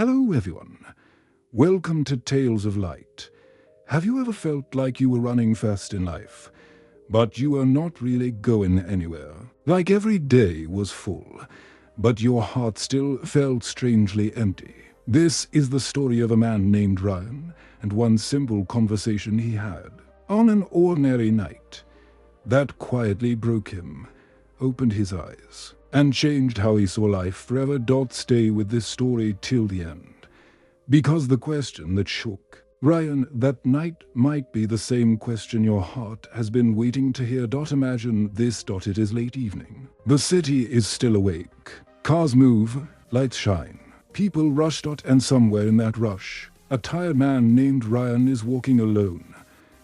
Hello everyone. Welcome to Tales of Light. Have you ever felt like you were running fast in life, but you were not really going anywhere? Like every day was full, but your heart still felt strangely empty. This is the story of a man named Ryan and one simple conversation he had on an ordinary night that quietly broke him, opened his eyes, and changed how he saw life forever. Stay with this story till the end, because the question that shook Ryan that night might be the same question your heart has been waiting to hear. Imagine this. It is late evening. The city is still awake. Cars move, lights shine, people rush. And somewhere in that rush, a tired man named Ryan is walking alone,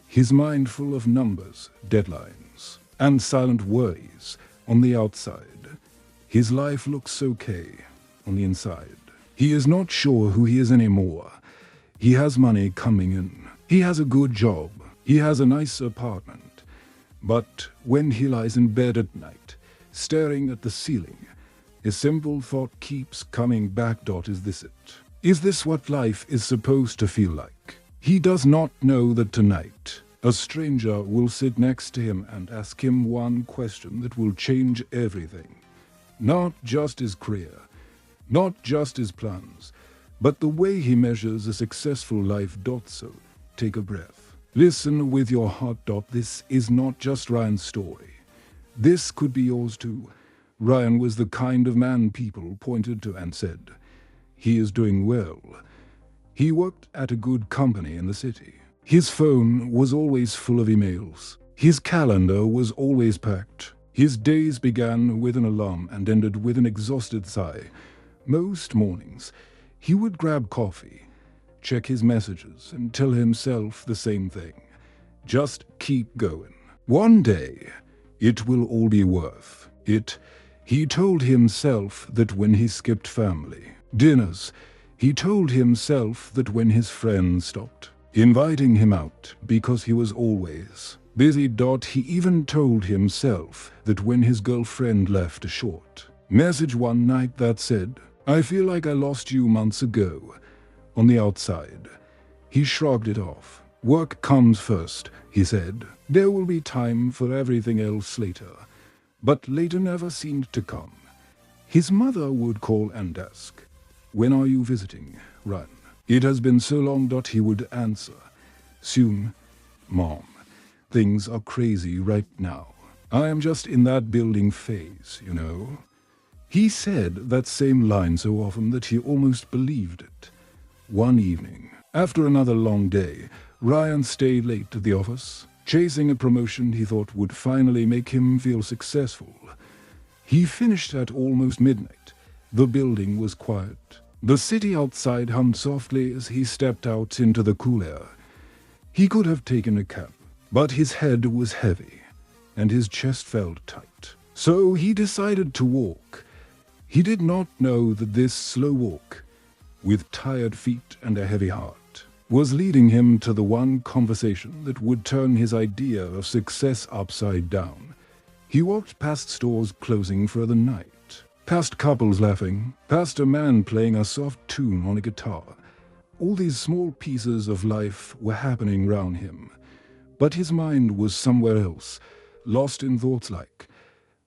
his mind full of numbers, deadlines, and silent worries. On the outside, his life looks okay. On the inside, he is not sure who he is anymore. He has money coming in. He has a good job. He has a nice apartment. But when he lies in bed at night, staring at the ceiling, a simple thought keeps coming back. Is this it? Is this what life is supposed to feel like? He does not know that tonight a stranger will sit next to him and ask him one question that will change everything. Not just his career, not just his plans, but the way he measures a successful life. So take a breath. Listen with your heart. This is not just Ryan's story. This could be yours too. Ryan was the kind of man people pointed to and said, "He is doing well." He worked at a good company in the city. His phone was always full of emails. His calendar was always packed. His days began with an alarm and ended with an exhausted sigh. Most mornings, he would grab coffee, check his messages, and tell himself the same thing. Just keep going. One day, it will all be worth it. He told himself that when he skipped family dinners. He told himself that when his friends stopped inviting him out because he was always busy. He even told himself that when his girlfriend left a short message one night that said, "I feel like I lost you months ago." On the outside, he shrugged it off. "Work comes first," he said. "There will be time for everything else later." But later never seemed to come. His mother would call and ask, "When are you visiting, Ryan?" "It has been so long." He would answer, "Soon, Mom. Things are crazy right now. I am just in that building phase, you know." He said that same line so often that he almost believed it. One evening, after another long day, Ryan stayed late to the office, chasing a promotion he thought would finally make him feel successful. He finished at almost midnight. The building was quiet. The city outside hummed softly as he stepped out into the cool air. He could have taken a cab, but his head was heavy, and his chest felt tight. So he decided to walk. He did not know that this slow walk, with tired feet and a heavy heart, was leading him to the one conversation that would turn his idea of success upside down. He walked past stores closing for the night, past couples laughing, past a man playing a soft tune on a guitar. All these small pieces of life were happening round him, but his mind was somewhere else, lost in thoughts like,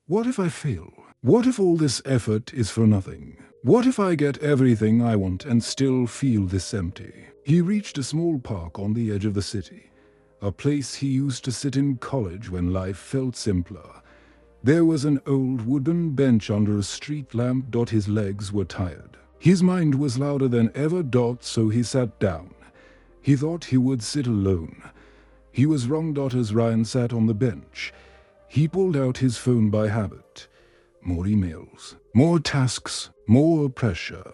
"What if I fail? What if all this effort is for nothing? What if I get everything I want and still feel this empty?" He reached a small park on the edge of the city, a place he used to sit in college when life felt simpler. There was an old wooden bench under a street lamp. His legs were tired. His mind was louder than ever. So he sat down. He thought he would sit alone. He was wrong. As Ryan sat on the bench, he pulled out his phone by habit. More emails, more tasks, more pressure.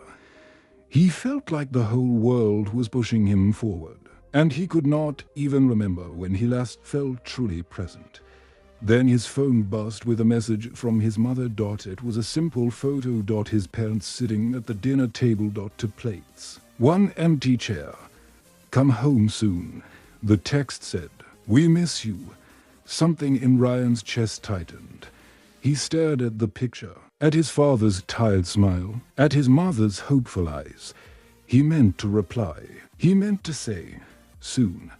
He felt like the whole world was pushing him forward, and he could not even remember when he last felt truly present. Then his phone buzzed with a message from his mother. It was a simple photo. His parents sitting at the dinner table. To plates, one empty chair. "Come home soon," the text said. "We miss you." Something in Ryan's chest tightened. He stared at the picture, at his father's tired smile, at his mother's hopeful eyes. He meant to reply. He meant to say, "Soon,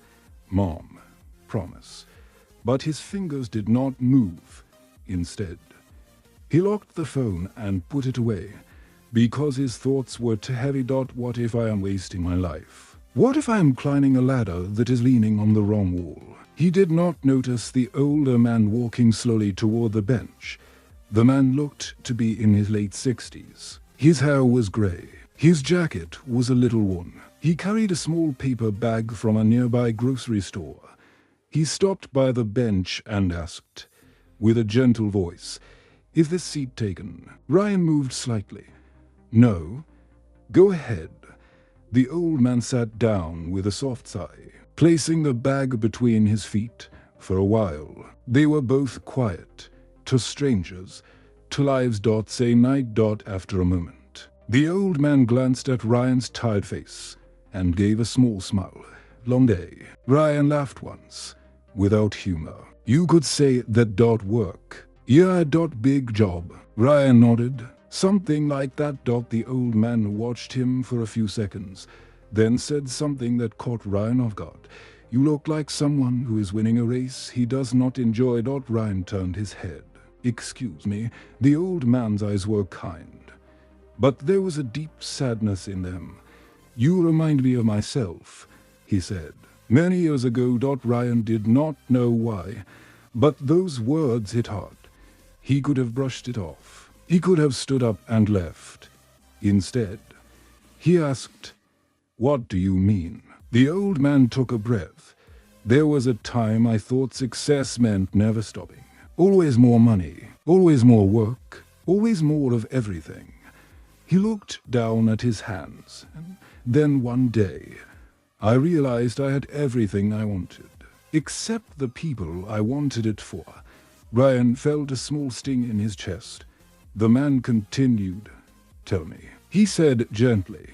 Mom, promise." But his fingers did not move. Instead, he locked the phone and put it away, because his thoughts were too heavy. What if I am wasting my life? What if I am climbing a ladder that is leaning on the wrong wall? He did not notice the older man walking slowly toward the bench. The man looked to be in his late 60s. His hair was gray. His jacket was a little worn. He carried a small paper bag from a nearby grocery store. He stopped by the bench and asked, with a gentle voice, "Is this seat taken?" Ryan moved slightly. "No." "Go ahead." The old man sat down with a soft sigh, placing the bag between his feet. For a while, they were both quiet, to strangers, to lives. Say night. After a moment, the old man glanced at Ryan's tired face and gave a small smile. "Long day." Ryan laughed once, without humor. "You could say that. Work." "Yeah. Big job." Ryan nodded. "Something like that." The old man watched him for a few seconds, then said something that caught Ryan off guard. "You look like someone who is winning a race he does not enjoy." Ryan turned his head. "Excuse me." The old man's eyes were kind, but there was a deep sadness in them. "You remind me of myself," he said. "Many years ago." Ryan did not know why, but those words hit hard. He could have brushed it off. He could have stood up and left. Instead, he asked, "What do you mean?" The old man took a breath. "There was a time I thought success meant never stopping. Always more money, always more work, always more of everything." He looked down at his hands, and then one day, I realized I had everything I wanted, except the people I wanted it for. Ryan felt a small sting in his chest. The man continued, "Tell me," he said gently,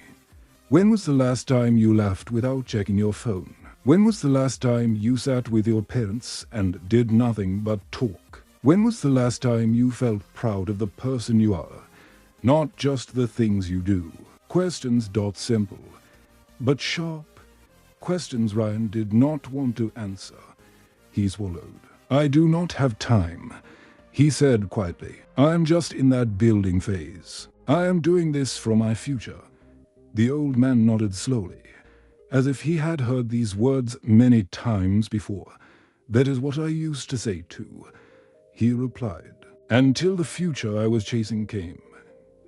"when was the last time you laughed without checking your phone? When was the last time you sat with your parents and did nothing but talk? When was the last time you felt proud of the person you are, not just the things you do?" Questions. Simple, but sharp. Questions Ryan did not want to answer. He swallowed. "I do not have time," he said quietly. "I am just in that building phase. I am doing this for my future." The old man nodded slowly, as if he had heard these words many times before. "That is what I used to say too," he replied. "Until the future I was chasing came,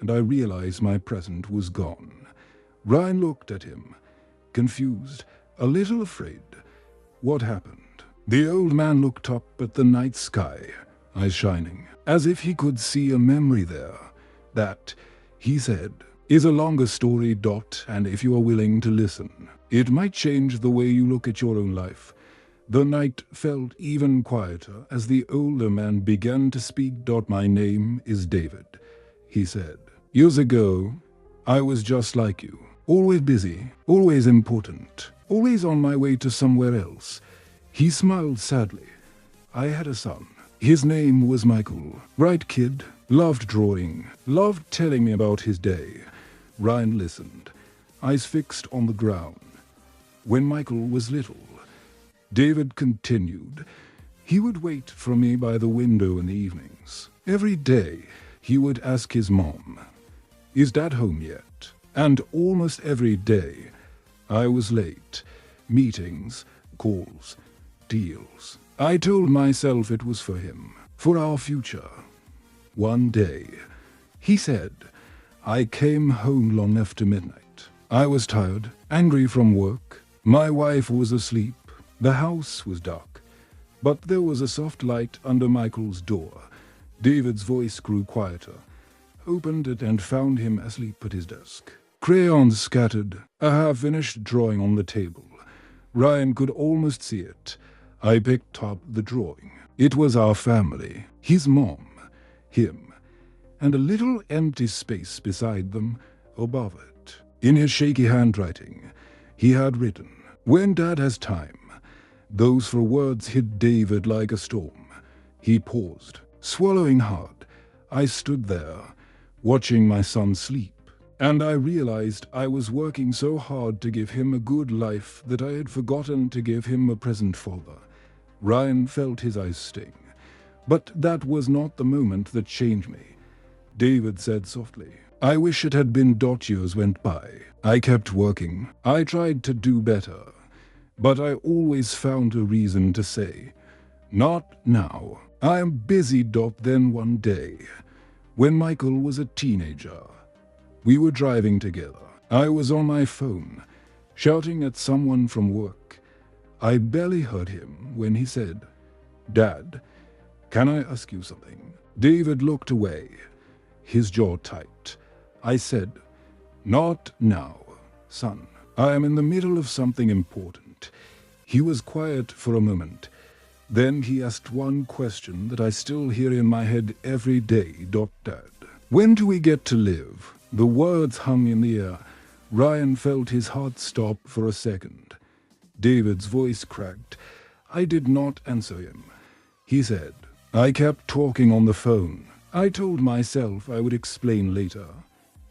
and I realized my present was gone." Ryan looked at him, confused, a little afraid. "What happened?" The old man looked up at the night sky, eyes shining, as if he could see a memory there. "That," he said, "is a longer story. And if you are willing to listen, it might change the way you look at your own life." The night felt even quieter as the older man began to speak. "My name is David," he said. "Years ago, I was just like you. Always busy, always important, always on my way to somewhere else." He smiled sadly. "I had a son. His name was Michael. Bright kid, loved drawing, loved telling me about his day." Ryan listened, eyes fixed on the ground. "When Michael was little," David continued, "he would wait for me by the window in the evenings. Every day, he would ask his mom, 'Is Dad home yet?' And almost every day, I was late. Meetings, calls, deals. I told myself it was for him, for our future. One day," he said, "I came home long after midnight. I was tired, angry from work. My wife was asleep. The house was dark. But there was a soft light under Michael's door." David's voice grew quieter. "Opened it and found him asleep at his desk. Crayons scattered, a half-finished drawing on the table. Ryan could almost see it. I picked up the drawing. It was our family, his mom, him, and a little empty space beside them, above it. In his shaky handwriting, he had written, 'When Dad has time.'" Those four words hit David like a storm. He paused, swallowing hard. I stood there, watching my son sleep, And I realized I was working so hard to give him a good life that I had forgotten to give him a present father. Ryan felt his eyes sting. But that was not the moment that changed me. David said softly, I wish it had been. Years went by. I kept working. I tried to do better. But I always found a reason to say, not now. I am busy. Then one day, when Michael was a teenager, we were driving together. I was on my phone, shouting at someone from work. I barely heard him when he said, Dad, can I ask you something? David looked away, his jaw tight. I said, not now, son. I am in the middle of something important. He was quiet for a moment. Then he asked one question that I still hear in my head every day. Dad, when do we get to live? The words hung in the air. Ryan felt his heart stop for a second. David's voice cracked. I did not answer him. He said, I kept talking on the phone. I told myself I would explain later.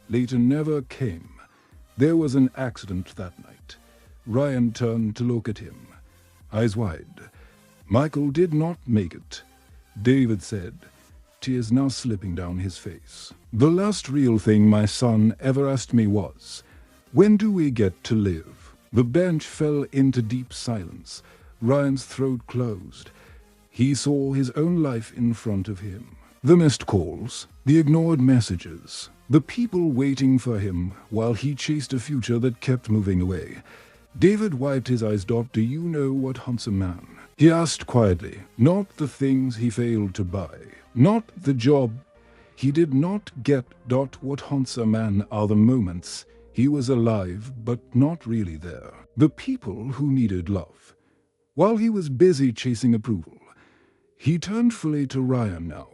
Later never came. There was an accident that night. Ryan turned to look at him, eyes wide. Michael did not make it. David said, tears now slipping down his face. The last real thing my son ever asked me was, when do we get to live? The bench fell into deep silence. Ryan's throat closed. He saw his own life in front of him. The missed calls, the ignored messages, the people waiting for him while he chased a future that kept moving away. David wiped his eyes. Do you know what haunts a man? He asked quietly. Not the things he failed to buy, not the job he did not get. What haunts a man are the moments he was alive but not really there. The people who needed love. While he was busy chasing approval, he turned fully to Ryan now.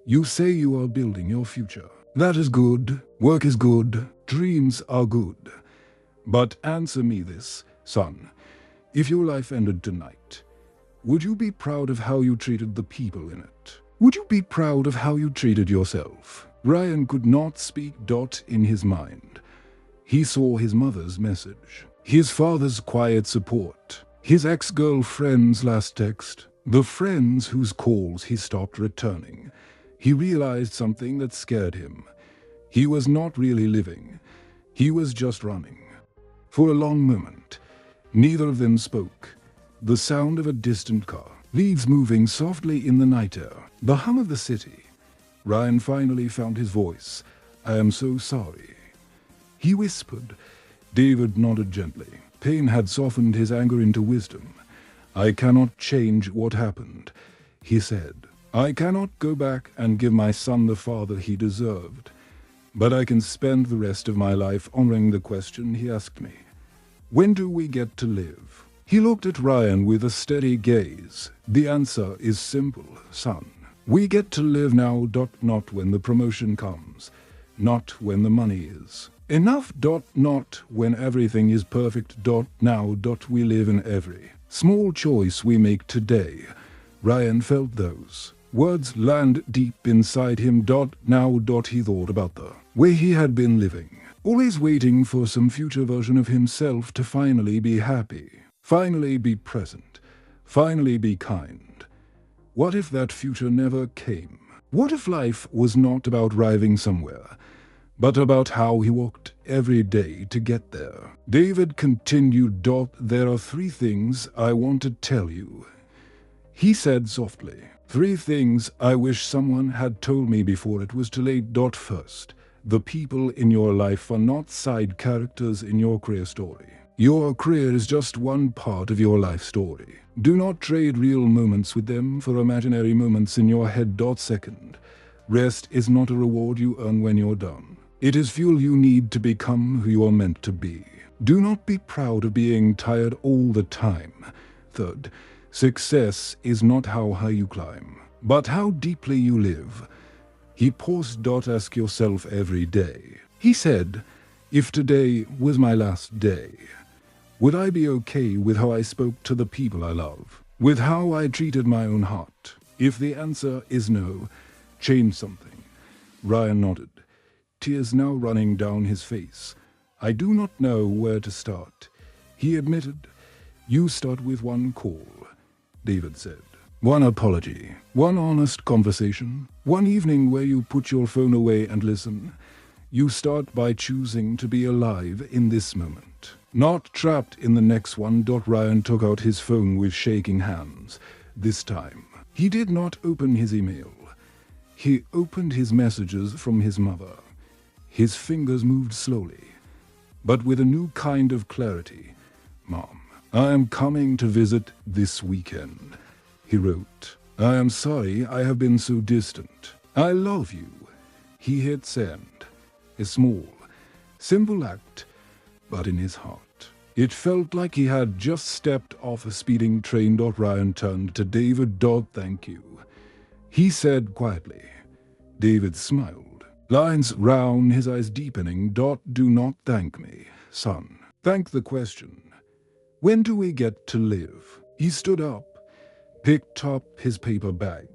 You say you are building your future. That is good. Work is good. Dreams are good. But answer me this, son. If your life ended tonight, would you be proud of how you treated the people in it? Would you be proud of how you treated yourself? Ryan could not speak. In his mind, he saw his mother's message, his father's quiet support, his ex-girlfriend's last text, the friends whose calls he stopped returning. He realized something that scared him. He was not really living. He was just running. For a long moment, neither of them spoke. The sound of a distant car, leaves moving softly in the night air, the hum of the city. Ryan finally found his voice. I am so sorry. He whispered. David nodded gently. Pain had softened his anger into wisdom. I cannot change what happened, he said. I cannot go back and give my son the father he deserved. But I can spend the rest of my life honoring the question he asked me. When do we get to live? He looked at Ryan with a steady gaze. The answer is simple, son. We get to live now. Not when the promotion comes. Not when the money is. Enough. Not when everything is perfect. Now. We live in every small choice we make today. Ryan felt those words land deep inside him. Now. He thought about the way he had been living, always waiting for some future version of himself to finally be happy, finally be present, finally be kind. What if that future never came? What if life was not about arriving somewhere, but about how he walked every day to get there? David continued. There are 3 things I want to tell you, he said softly. 3 things I wish someone had told me before it was too late. First, the people in your life are not side characters in your career story. Your career is just one part of your life story. Do not trade real moments with them for imaginary moments in your head. Second, rest is not a reward you earn when you're done. It is fuel you need to become who you are meant to be. Do not be proud of being tired all the time. Third, success is not how high you climb, but how deeply you live. He paused. Ask yourself every day. He said, if today was my last day, would I be okay with how I spoke to the people I love? With how I treated my own heart? If the answer is no, change something. Ryan nodded. tears now running down his face. "I do not know where to start," he admitted. "You start with one call," David said. "One apology, one honest conversation, one evening where you put your phone away and listen. You start by choosing to be alive in this moment, not trapped in the next one." Ryan took out his phone with shaking hands. This time, he did not open his email. He opened his messages from his mother. His fingers moved slowly, but with a new kind of clarity. "Mom, I am coming to visit this weekend," he wrote. "I am sorry I have been so distant. I love you." He hit send. A small, simple act, but in his heart, it felt like he had just stepped off a speeding train. Ryan turned to David. "Thank you," he said quietly. David smiled, lines round his eyes deepening. "Do not thank me, son. Thank the question. When do we get to live?" He stood up, picked up his paper bag,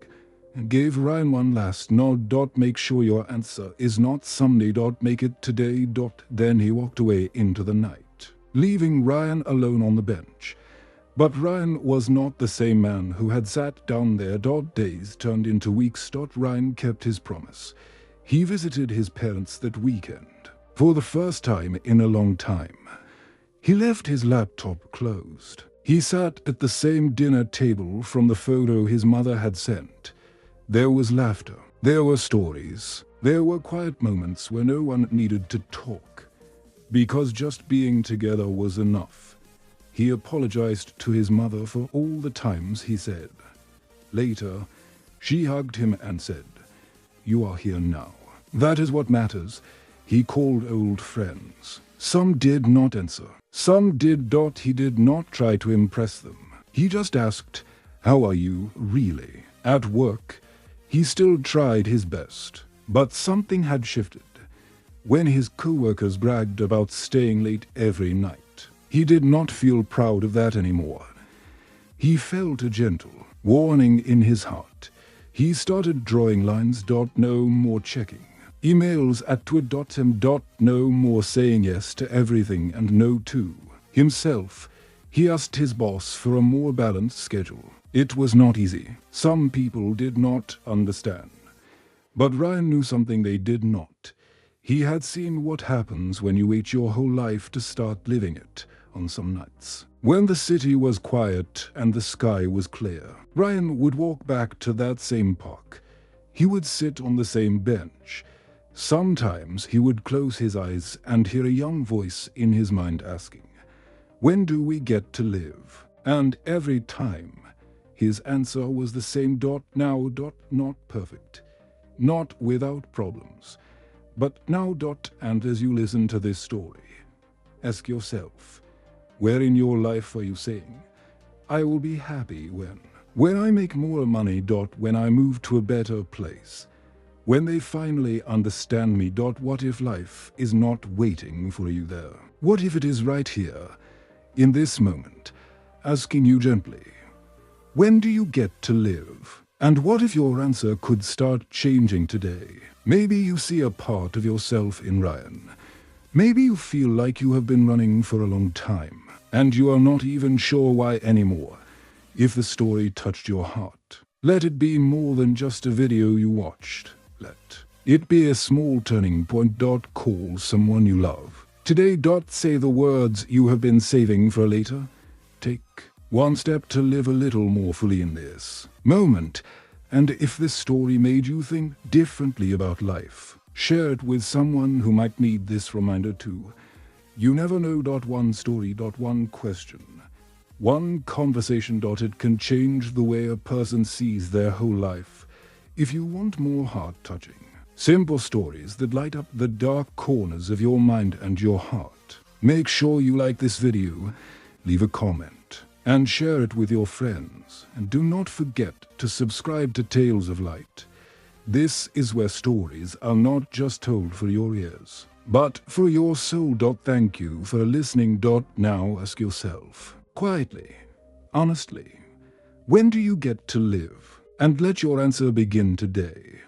and gave Ryan one last nod. "Make sure your answer is not someday. Make it today." Then he walked away into the night, leaving Ryan alone on the bench. But Ryan was not the same man who had sat down there. Days turned into weeks. Ryan kept his promise. He visited his parents that weekend, for the first time in a long time. He left his laptop closed. He sat at the same dinner table from the photo his mother had sent. There was laughter. There were stories. There were quiet moments where no one needed to talk, because just being together was enough. He apologized to his mother for all the times he said. Later, she hugged him and said, "You are here now. That is what matters." He called old friends. Some did not answer. Some did. He did not try to impress them. He just asked, "How are you, really?" At work, he still tried his best, but something had shifted. When his co-workers bragged about staying late every night, he did not feel proud of that anymore. He felt a gentle warning in his heart. He started drawing lines. No more checking emails at twit.him. No more saying yes to everything and no to himself. He asked his boss for a more balanced schedule. It was not easy. Some people did not understand. But Ryan knew something they did not. He had seen what happens when you wait your whole life to start living it. On some nights, when the city was quiet and the sky was clear, Ryan would walk back to that same park. He would sit on the same bench. Sometimes he would close his eyes and hear a young voice in his mind asking, "When do we get to live?" And every time, his answer was the same. Now. Not perfect, not without problems, but now. And as you listen to this story, ask yourself, where in your life are you saying, "I will be happy when I make more money." When I move to a better place, when they finally understand me. What if life is not waiting for you there? What if it is right here, in this moment, asking you gently, "When do you get to live?" And what if your answer could start changing today? Maybe you see a part of yourself in Ryan. Maybe you feel like you have been running for a long time, and you are not even sure why anymore. If the story touched your heart, let it be more than just a video you watched. Let it be a small turning point. Call someone you love today. Say the words you have been saving for later. Take one step to live a little more fully in this moment. And if this story made you think differently about life, share it with someone who might need this reminder too. You never know. One story. One question. One conversation. It can change the way a person sees their whole life. If you want more heart-touching, simple stories that light up the dark corners of your mind and your heart, make sure you like this video, leave a comment, and share it with your friends. And do not forget to subscribe to Tales of Light. This is where stories are not just told for your ears, but for your soul. Thank you for listening. Now ask yourself, quietly, honestly, when do you get to live? And let your answer begin today.